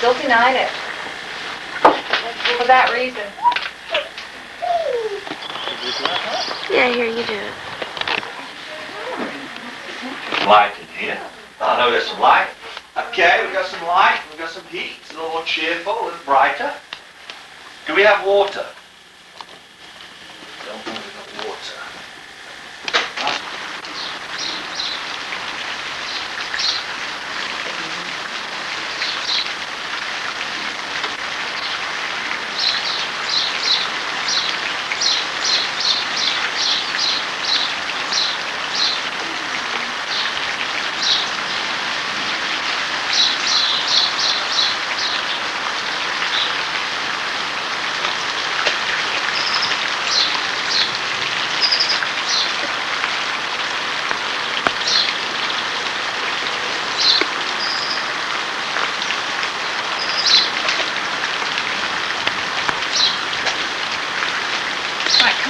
still denied it. For that reason. Yeah, here, you do it. Light in here. I know there's some light. Okay, we've got some light, we've got some heat. It's a little more cheerful, a little brighter. Do we have water? Don't know we've got water.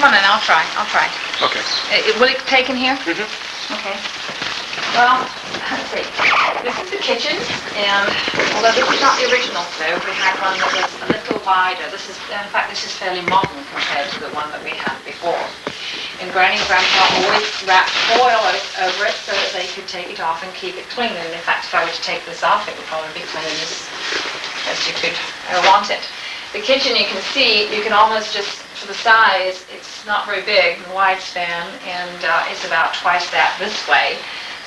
Come on in, I'll try. Okay. Will it take in here? Mm-hmm. Okay. Well, let's see. This is the kitchen, and although this is not the original stove, we had one that was a little wider. In fact, this is fairly modern compared to the one that we had before. And Granny and Grandpa always wrapped foil over it so that they could take it off and keep it clean. And in fact, if I were to take this off, it would probably be clean as you could want it. The kitchen, you can see, you can almost just, for the size, it's not very big, wide span, and it's about twice that this way.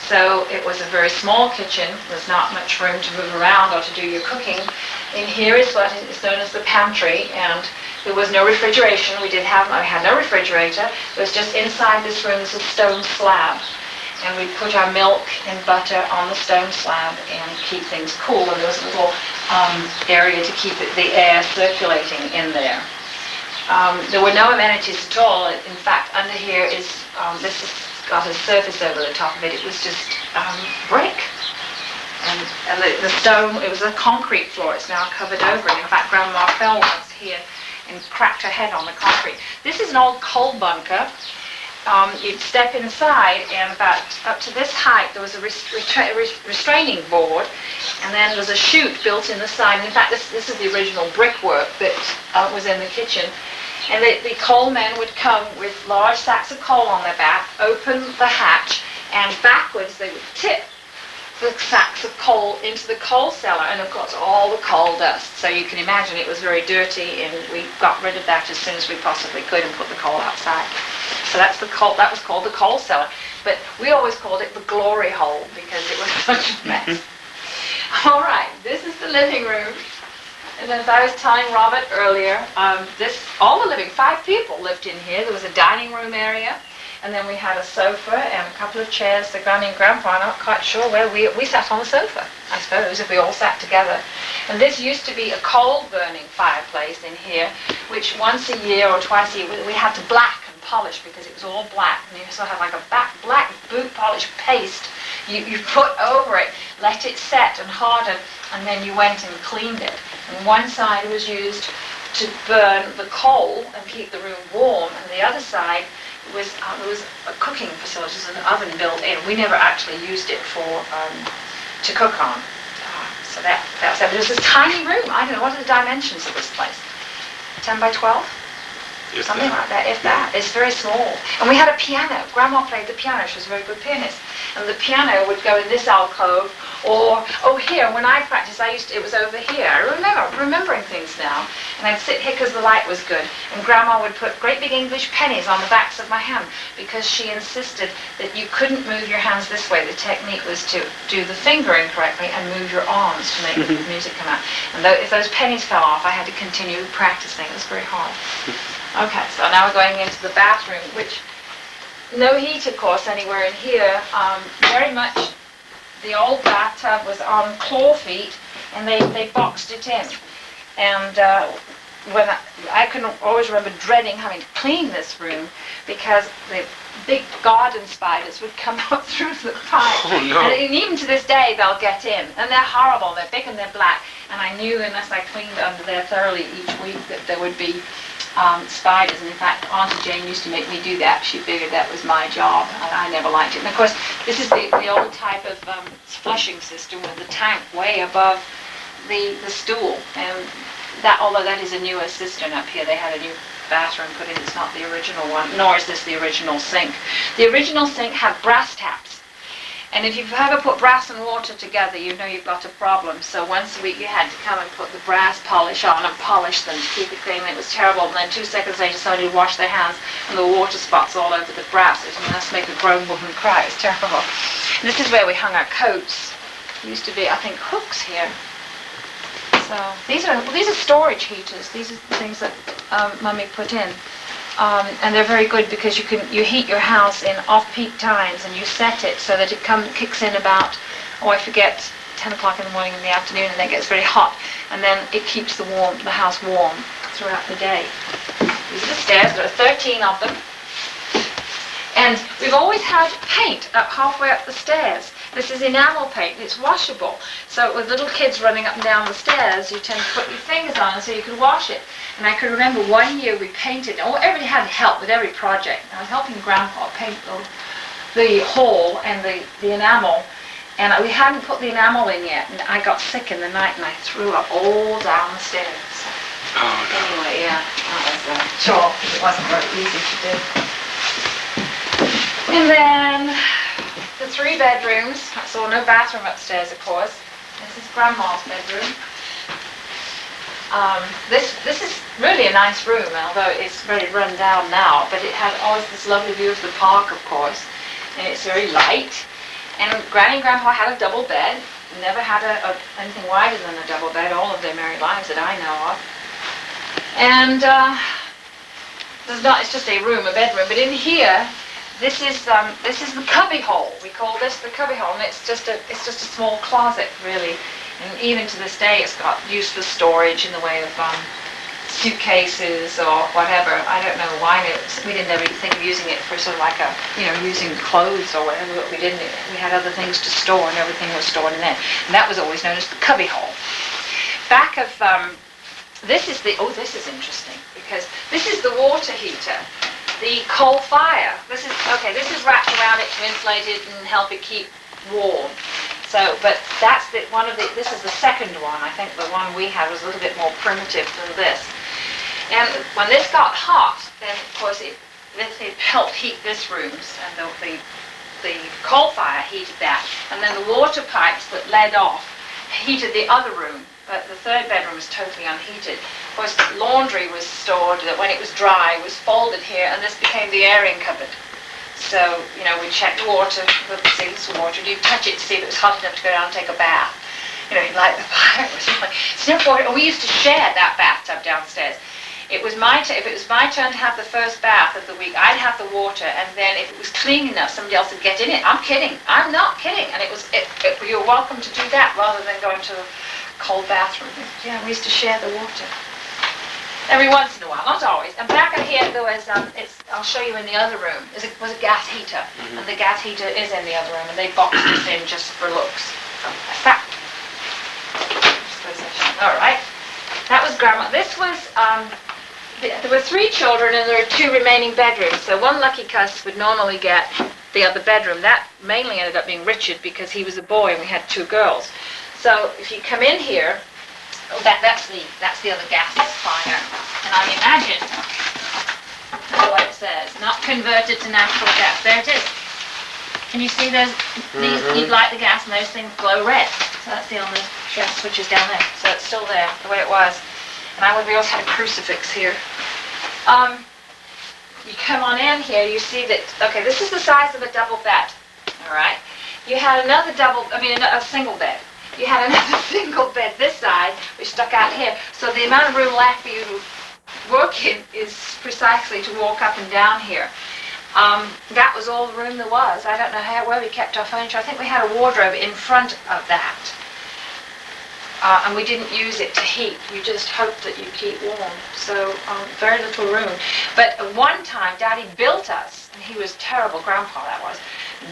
So it was a very small kitchen. There's not much room to move around or to do your cooking. In here is what is known as the pantry, and there was no refrigeration. I had no refrigerator. It was just inside this room is a stone slab. And we'd put our milk and butter on the stone slab and keep things cool. And there was a little area to keep the air circulating in there. There were no amenities at all. In fact, under here is, this has got a surface over the top of it. It was just brick. And the stone, it was a concrete floor. It's now covered over. And in fact, Grandma fell once here and cracked her head on the concrete. This is an old coal bunker. You'd step inside, and about up to this height there was a restraining board, and then there was a chute built in the side. And in fact, this is the original brickwork that was in the kitchen. And the coal men would come with large sacks of coal on their back, open the hatch, and backwards they would tip the sacks of coal into the coal cellar, and of course all the coal dust. So you can imagine it was very dirty, and we got rid of that as soon as we possibly could and put the coal outside. So that was called the coal cellar. But we always called it the glory hole because it was such a mess. All right, this is the living room. And as I was telling Robert earlier, all the living, 5 people lived in here. There was a dining room area, and then we had a sofa and a couple of chairs. The Granny and Grandpa, I'm not quite sure where we sat on the sofa, I suppose, if we all sat together. And this used to be a coal-burning fireplace in here, which once a year or twice a year we had to black and polish because it was all black. And you sort of had like a black boot polish paste you put over it, let it set and harden, and then you went and cleaned it. And one side was used to burn the coal and keep the room warm, and the other side was a cooking facility, an oven built in. We never actually used it to cook on. So that's it. But it was this tiny room. I don't know, what are the dimensions of this place? 10 by 12? Something like that, if that. It's very small. And we had a piano. Grandma played the piano. She was a very good pianist. And the piano would go in this alcove, or here. When I practiced, it was over here. I'm remembering things now. And I'd sit here because the light was good. And Grandma would put great big English pennies on the backs of my hand because she insisted that you couldn't move your hands this way. The technique was to do the fingering correctly and move your arms to make the music come out. And if those pennies fell off, I had to continue practicing. It was very hard. Okay, so now we're going into the bathroom, which no heat, of course, anywhere in here. Very much the old bathtub was on claw feet, and they boxed it in. And when I can always remember dreading having to clean this room because the big garden spiders would come up through the pipe. Oh, no. And even to this day, they'll get in. And they're horrible. They're big and they're black. And I knew unless I cleaned under there thoroughly each week that there would be spiders. And in fact, Auntie Jane used to make me do that. She figured that was my job, and I never liked it. And of course, this is the old type of flushing system with the tank way above the stool, and that, although that is a newer cistern up here, they had a new bathroom put in. It's not the original one, nor is this the original sink. The original sink had brass taps. And if you've ever put brass and water together, you know you've got a problem. So once a week you had to come and put the brass polish on and polish them to keep it clean. It was terrible. And then 2 seconds later somebody would wash their hands and the water spots all over the brass. It must make a grown woman cry. It was terrible. And this is where we hung our coats. There used to be, I think, hooks here. So these are storage heaters. These are the things that Mummy put in. And they're very good because you heat your house in off-peak times, and you set it so that it kicks in about, I forget, 10 o'clock in the morning, in the afternoon, and then it gets very hot, and then it keeps the house warm throughout the day. These are the stairs. There are 13 of them, and we've always had paint up halfway up the stairs. This is enamel paint. It's washable. So with little kids running up and down the stairs, you tend to put your fingers on it so you can wash it. And I can remember one year we painted, everybody had help with every project. I was helping Grandpa paint the hall and the enamel, and we hadn't put the enamel in yet, and I got sick in the night and I threw up all down the stairs. Oh, no. Anyway, yeah, that was a chore. It wasn't very easy to do. And then the 3 bedrooms. So no bathroom upstairs, of course. This is Grandma's bedroom. This is really a nice room, although it's very run down now, but it had always this lovely view of the park, of course, and it's very light. And Granny and Grandpa had a double bed, never had anything wider than a double bed all of their married lives that I know of. And it's just a room, a bedroom, but in here, this is the cubby hole. We call this the cubby hole, and it's just a small closet, really. And even to this day, it's got used for storage in the way of suitcases or whatever. I don't know why we didn't ever think of using it for sort of like using clothes or whatever, but we didn't. We had other things to store, and everything was stored in there. And that was always known as the cubby hole. Back of this is interesting because this is the water heater. The coal fire. This is wrapped around it to insulate it and help it keep warm. So, but that's this is the second one. I think the one we had was a little bit more primitive than this. And when this got hot, then of course it helped heat this room, and the coal fire heated that, and then the water pipes that led off heated the other room. But the 3rd bedroom was totally unheated. Of course, laundry was stored that when it was dry was folded here, and this became the airing cupboard. So, we checked water, see this water, you'd touch it to see if it was hot enough to go down and take a bath. You'd light the fire or something. So we used to share that bathtub downstairs. If it was my turn to have the first bath of the week, I'd have the water, and then if it was clean enough, somebody else would get in it. I'm kidding. I'm not kidding. And you're welcome to do that rather than going to a cold bathroom. Yeah, we used to share the water. Every once in a while, not always. And back in here, there was, I'll show you in the other room, was a gas heater. Mm-hmm. And the gas heater is in the other room, and they boxed this in just for looks. All right. That was Grandma. This was, there were 3 children, and there were 2 remaining bedrooms. So one lucky cuss would normally get the other bedroom. That mainly ended up being Richard because he was a boy, and we had 2 girls. So if you come in here, that's the other gas fire, and I imagine that's what it says. Not converted to natural gas. There it is. Can you see those? These, you'd light the gas, and those things glow red. So that's the only gas switches down there. So it's still there the way it was. And we also had a crucifix here. You come on in here, you see that. Okay, this is the size of a double bed. All right. You had a single bed. You had another single bed this side, which stuck out here. So the amount of room left for you to work in is precisely to walk up and down here. That was all the room there was. I don't know where we kept our furniture. I think we had a wardrobe in front of that. And we didn't use it to heat. You just hoped that you keep warm. So very little room. But at one time, Daddy built us, and he was terrible, Grandpa that was,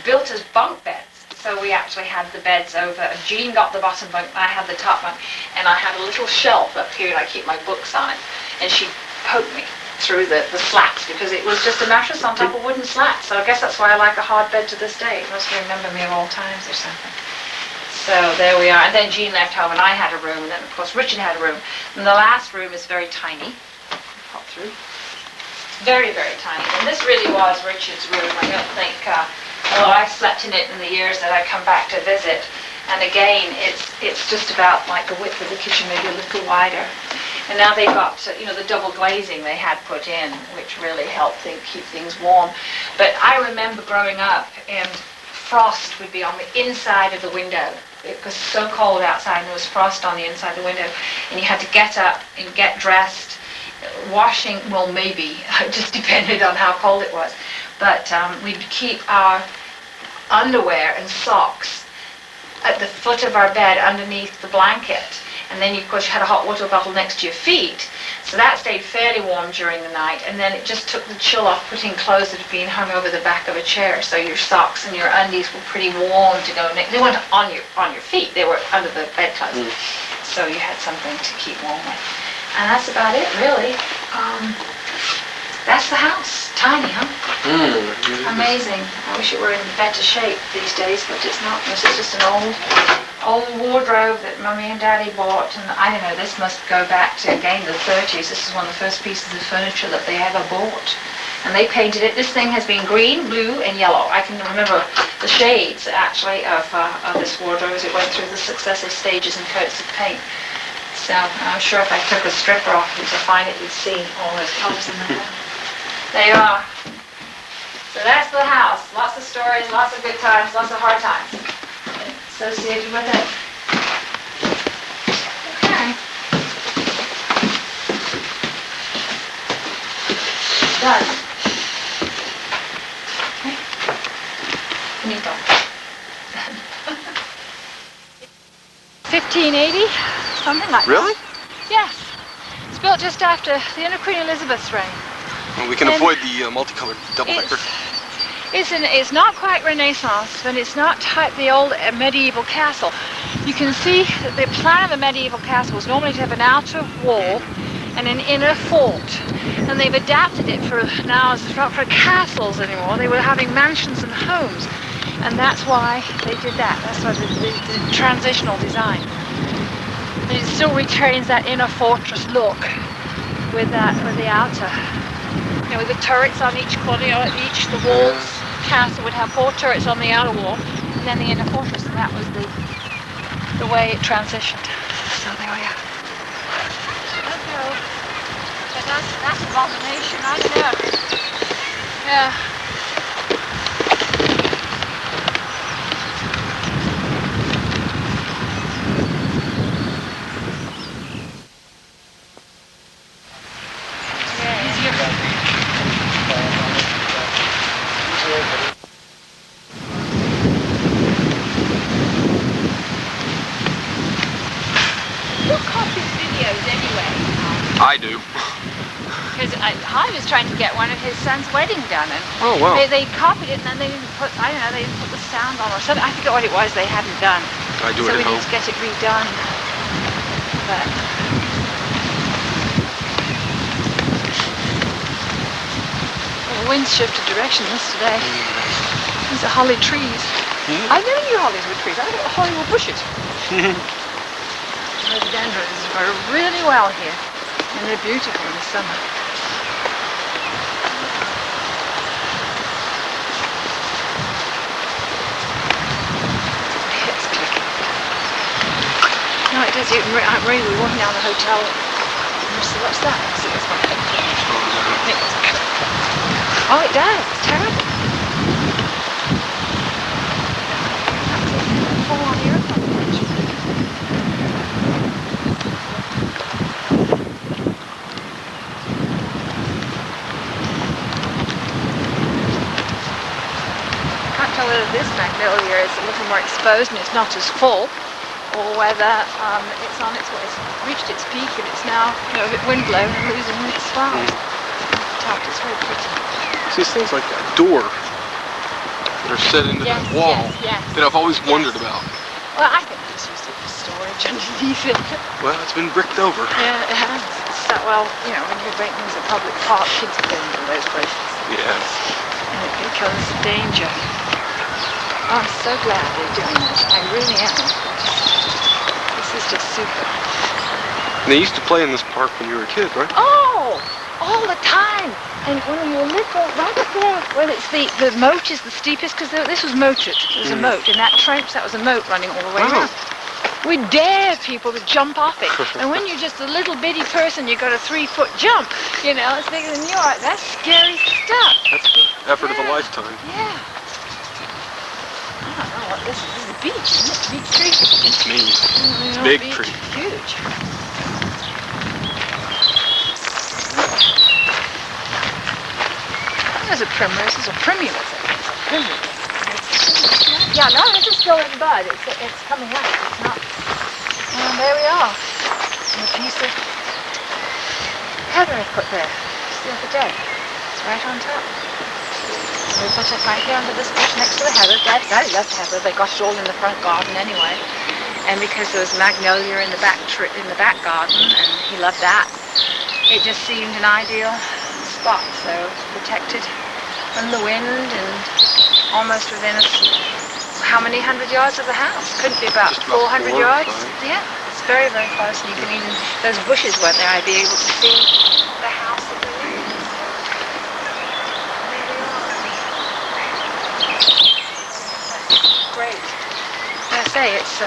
built us bunk beds. So we actually had the beds over, and Jean got the bottom bunk, and I had the top bunk, and I had a little shelf up here, and I keep my books on it, and she poked me through the slats, because it was just a mattress on top of wooden slats. So I guess that's why I like a hard bed to this day. It must remember me of old times or something. So there we are. And then Jean left home and I had a room. And then, of course, Richard had a room. And the last room is very tiny. Pop through. Very, very tiny. And this really was Richard's room. I don't think, although I've slept in it in the years that I come back to visit. And again, it's just about like the width of the kitchen, maybe a little wider. And now they've got, the double glazing they had put in, which really helped keep things warm. But I remember growing up, and frost would be on the inside of the window. It was so cold outside, and there was frost on the inside of the window. And you had to get up and get dressed. Washing, well, maybe, it just depended on how cold it was. But we'd keep our underwear and socks at the foot of our bed underneath the blanket. And then, of course, you had a hot water bottle next to your feet. So that stayed fairly warm during the night. And then it just took the chill off putting clothes that had been hung over the back of a chair. So your socks and your undies were pretty warm to go next. They weren't on your feet. They were under the bedclothes. So you had something to keep warm with. And that's about it, really. That's the house. Tiny, huh? Amazing. I wish it were in better shape these days, but it's not. This is just an old wardrobe that Mummy and Daddy bought, and I don't know, this must go back to, again, the 30s. This is one of the first pieces of furniture that they ever bought. And they painted it. This thing has been green, blue, and yellow. I can remember the shades, actually, of this wardrobe as it went through the successive stages and coats of paint. So I'm sure if I took a stripper off you to find it, you'd see all those colors in there. There you are. So that's the house. Lots of stories, lots of good times, lots of hard times associated with it. Okay. Done. Okay. Anita. 1580, something like that. Really? Yes. It's built just after the end of Queen Elizabeth's reign. Well, we can avoid the multicolored double-decker. It's not quite Renaissance, but it's not type the old medieval castle. You can see that the plan of a medieval castle was normally to have an outer wall and an inner fort. And they've adapted it for now, it's not for castles anymore. They were having mansions and homes. And that's why they did that. That's why the transitional design. But it still retains that inner fortress look with the outer. With the turrets on each corner, the walls, castle would have 4 turrets on the outer wall, and then the inner fortress, and that was the way it transitioned. So there we are. Okay. But that's abomination, I don't know. Yeah. I do. Because I was trying to get one of his son's wedding done, and oh wow, they copied it, and then they didn't put, I don't know, they didn't put the sound on or something. I forget what it was they hadn't done. I do it so at we home. need to get it redone. But the wind's shifted direction yesterday. These are holly trees. I never knew hollies were trees. I thought holly were bushes. Rhododendrons grow really well here, and they're beautiful in the summer. It's clicking. No, it does. Marie, we were walking down the hotel. And so what's that? So it's my oh, it does. It's terrible. Fall on the earth on the edge. Whether this magnolia is a little more exposed and it's not as full, or whether it's reached its peak and it's now a bit windblown and losing its flowers. It's very pretty. See, these things like that door that are set into that wall that I've always wondered about. Well, I think it's used it for storage underneath it. Well, it's been bricked over. Yeah, it has. Well, when you make things a public park, kids are going to those places. Yes. And it becomes a danger. I'm so glad we're doing this. I really am. This is just super. And they used to play in this park when you were a kid, right? Oh, all the time. And when you were little, right up there, well, it's the moat is the steepest, because this was moated. It was a moat. In that trench, that was a moat running all the way around. We dare people to jump off it. And when you're just a little bitty person, you got a 3-foot jump. You know, it's bigger than you are. That's scary stuff. That's the effort of a lifetime. Yeah. I don't know what this is. This is a beach, isn't it? Beach tree. Beats me. It's a big tree. Huge. There's a primrose. There's a primulus. It's a primulus. Yeah, no, this is still in bud. It's coming out. It's not. And there we are. And a piece of heather I put there just the other day. It's right on top. We put it right here under this bush next to the heather. Daddy loves heather. They got it all in the front garden anyway. And because there was magnolia in the back garden, and he loved that, it just seemed an ideal spot. So protected from the wind and almost within how many hundred yards of the house? Couldn't be about 400 yards. Yeah, it's very, very close. And you can even, those bushes weren't there, I'd be able to see the house that we live in. Great. I say, it's,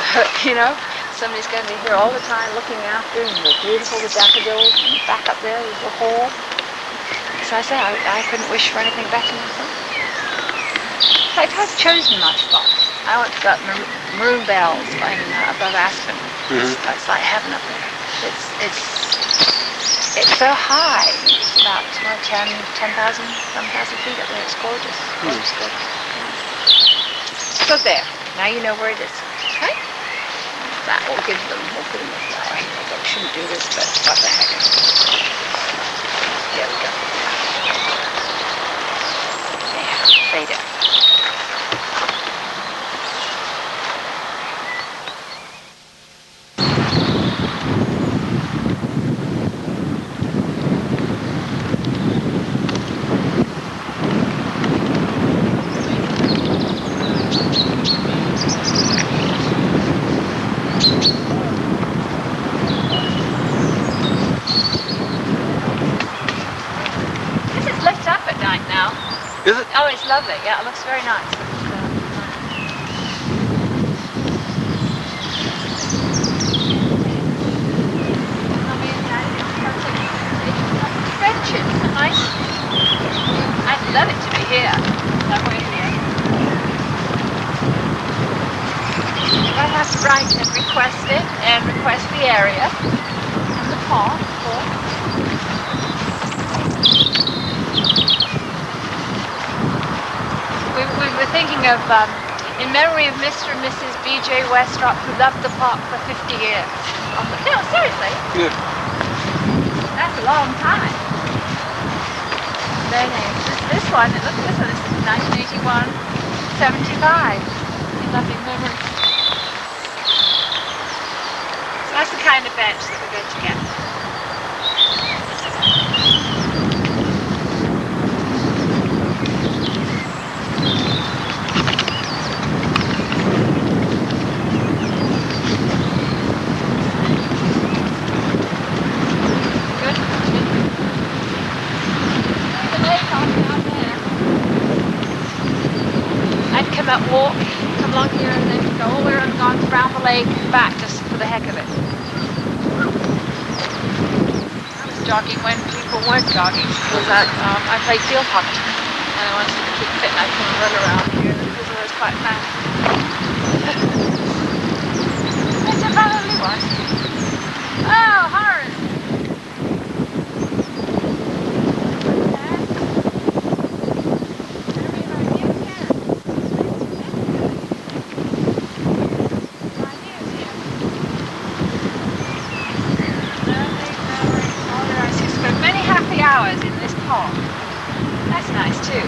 you know, somebody's going to be here all the time looking after, and they're beautiful, the daffodils, and back up there, there's the hall. So I say, I couldn't wish for anything better myself. In fact, I've chosen my spot. I went to that Maroon Bells above Aspen. It's like heaven up there. It's so high. It's about 10,000 feet up there. It's gorgeous. Gorgeous, gorgeous. So there. Now you know where it is. Okay? That will give them. We'll put them in flower. I probably shouldn't do this, but what the heck. There we go. Yeah, fade out. Is it? Oh, it's lovely. Yeah, it looks very nice. It's nice. I'd love it to be here. Somewhere here. I have to write and request it, and request the area, and the park, of course. We were thinking of, in memory of Mr. and Mrs. B.J. Westrop, who loved the park for 50 years. No, seriously. Yeah. That's a long time. Their names. This one, look at this one, this is 1981, 75. Lovely memory. So that's the kind of bench that we're going to get. Walk, come along here, and then go all the way around the lake and back just for the heck of it. I was jogging when people weren't jogging because I played field hockey and I wanted to keep fit and I couldn't run around here because it was quite fast. It's a lovely one. Oh, Horace! Hours in this park. That's nice too.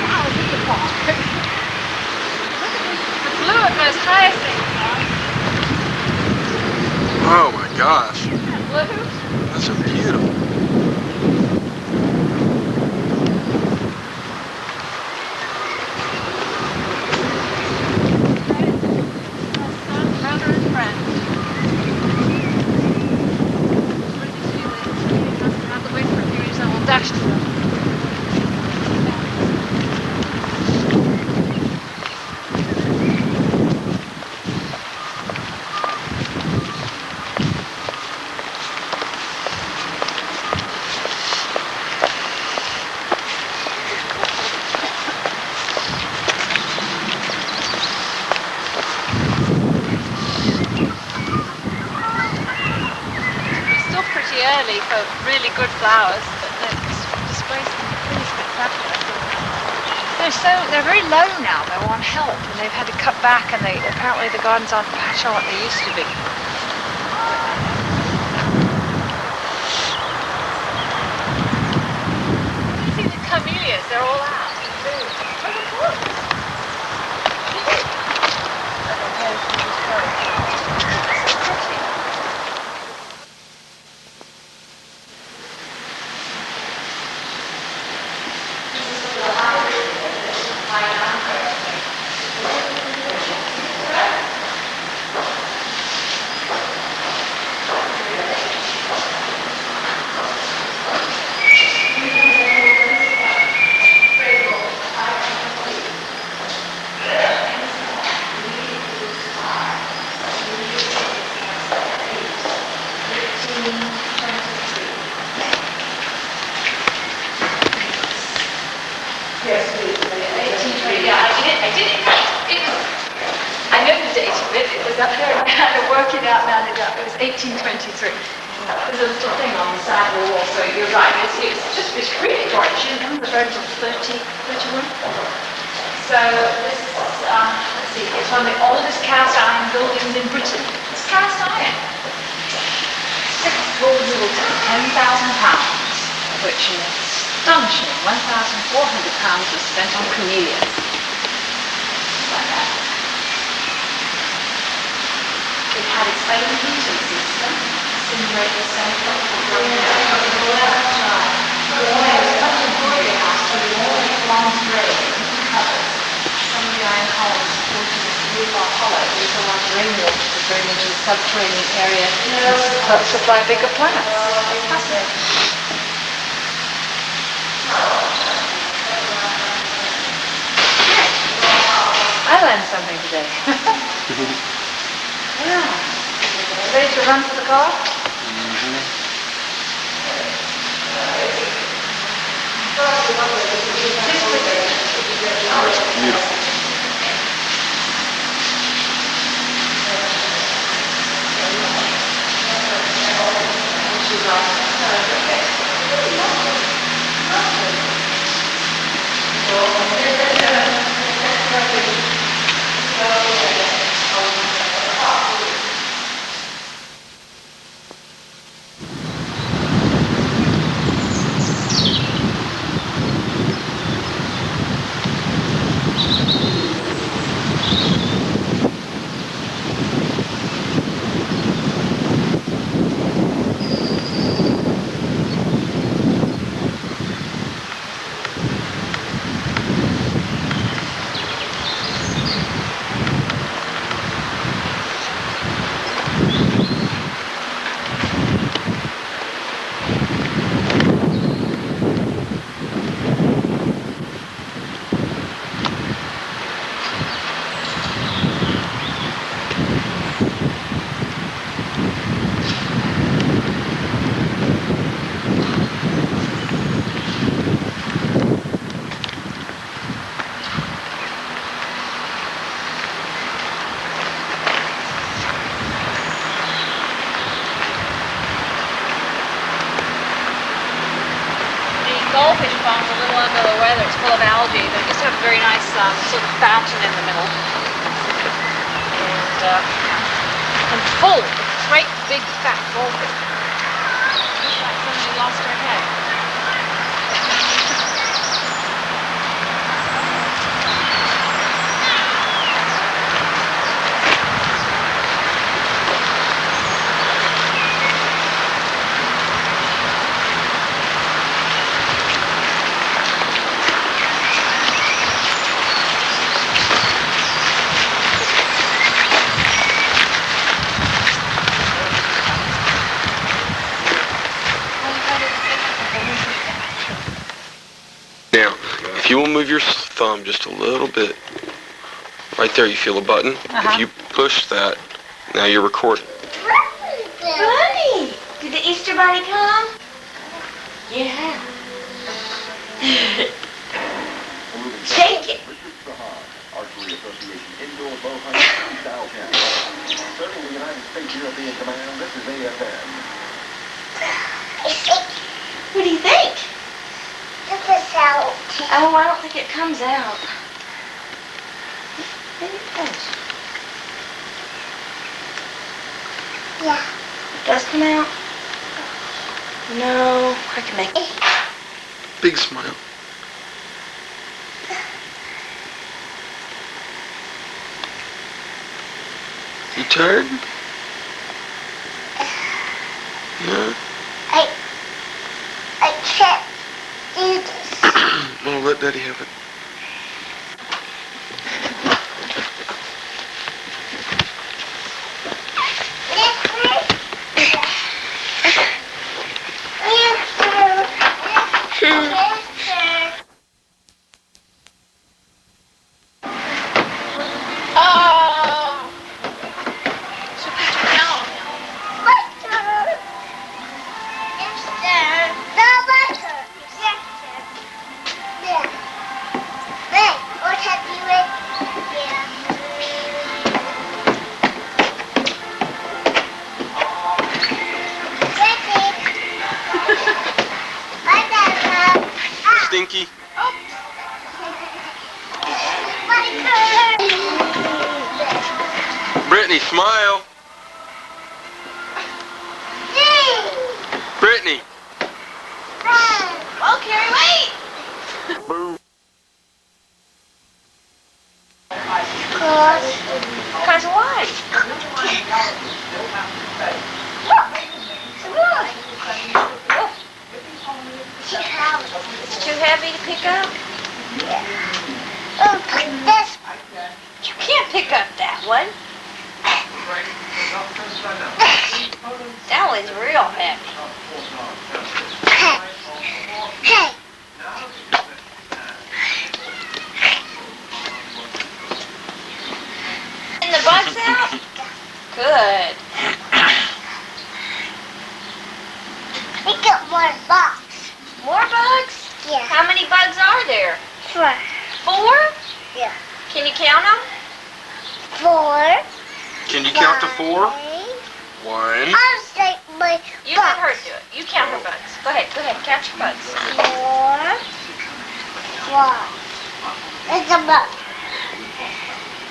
Hours in the park. The blue of those hyacinths. Oh my gosh. Isn't that blue? That's so beautiful. early for really good flowers, but the displays can be really spectacular. They're very low now. They're on help, and they've had to cut back, and apparently the gardens aren't patch on what they used to be. You see the camellias? They're all out. It was 1823. There's a little thing on the side of the wall, so you're right. It's really gorgeous. The birds are 31. So this is, let's see, it's one of the oldest cast iron buildings in Britain. It's cast iron. 6 floors will take £10,000, which is astonishing. £1,400 was spent on camellias. Like that. It had its own heating system, simulator central, such a glorious house with all its long grey covers. Some of the iron columns supporting its roof are hollow. These are like rainwater to drain into the subterranean area and supply bigger plants. Fascinating. I learned something today. Yeah. Ready to run for the car? Beautiful. Goldfish pond's a little under the weather. It's full of algae. They just have a very nice sort of fountain in the middle. And full. Great big fat goldfish. Looks like somebody lost her head. Now, if you will move your thumb just a little bit, right there you feel a button. If you push that, now you're recording. Bunny! Did the Easter Bunny come? Yeah. Take it. Archery Association Indoor Bow Hunting Freestyle Challenge. Serving the United States European Command, this is AFM. Oh, I don't think it comes out. Maybe it does. Yeah. It does come out? No, I can make it. Big smile. You tired? No? I can't do this. Well, let Daddy have it. Stinky. Brittany, smile. Brittany. Oh, Carrie, wait! Boo. Because why? It's too heavy to pick up? Oh, this You can't pick up that one. That one's real heavy. Hey. And the bugs out? Good. We got more box. More bugs? Yeah. How many bugs are there? 4. 4? Yeah. Can you count them? 4. Can you count to 4? 1. I'll say my You let her box. do it. You count her bugs. Go ahead, count your bugs. 4. 1. It's a bug.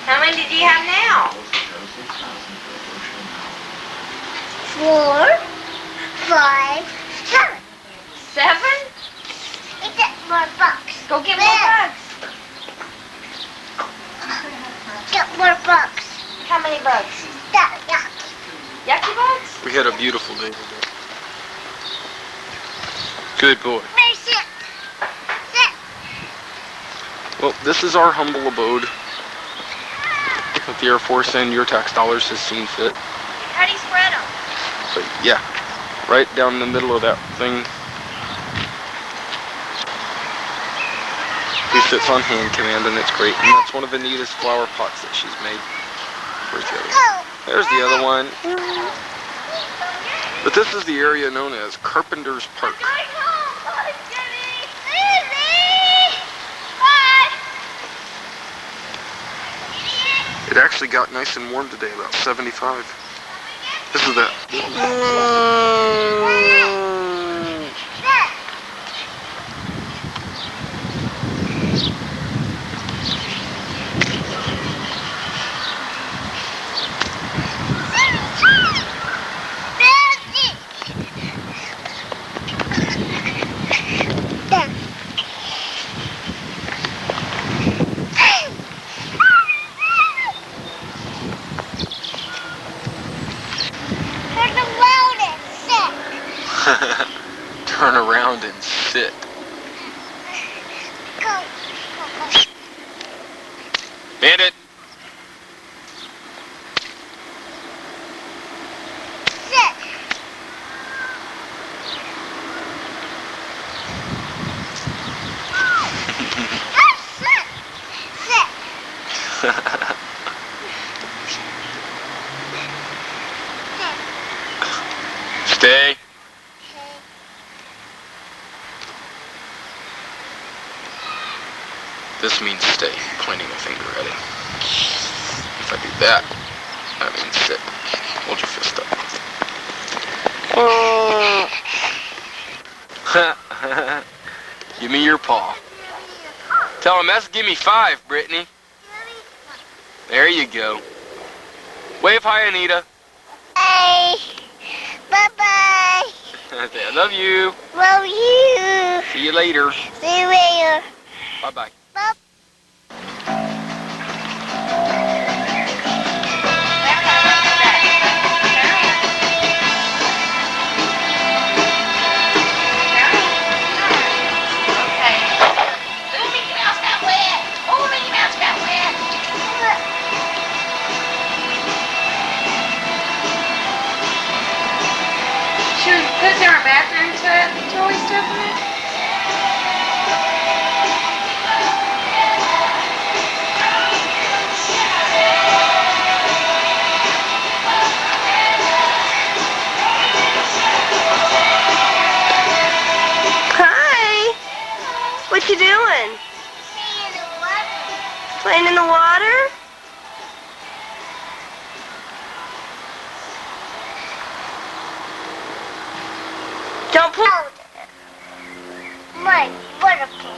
How many did you have now? 4, 5, 7. 7? We got more box. Go get more bugs. Get more box. How many bugs? That yuck. Yucky bugs? We had a beautiful day today. Good boy. Where's it? Sit. Well, this is our humble abode that the Air Force and your tax dollars has seen fit. How do you spread them? But yeah, right down the middle of that thing. He sits on hand command and it's great. And that's one of Anita's flower pots that she's made. Where's the other one? There's the other one. But this is the area known as Carpenter's Park. It actually got nice and warm today, about 75. This is that. Turn around and sit. Go. Bandit. Sit. Sit. Stay. This means stay, pointing a finger at him. If I do that, that means sit. Hold your fist up. Give me your paw. Tell him that's give me 5, Brittany. There you go. Wave hi, Anita. Hey. Bye-bye. I love you. Love you. See you later. See you later. Bye-bye. Bye. Okay. Ooh, Mickey Mouse got wet. Oh, Mickey Mouse got wet. Should we put there a bathroom toy stuff in it? Hi. What you doing? See you in the water. Playing in the water? Don't pull. Out. My waterfall.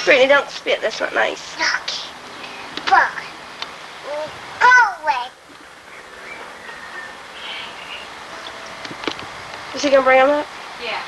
Brittany, don't spit. That's not nice. Knock. Bug. Go away. Is he gonna bring him up? Yeah.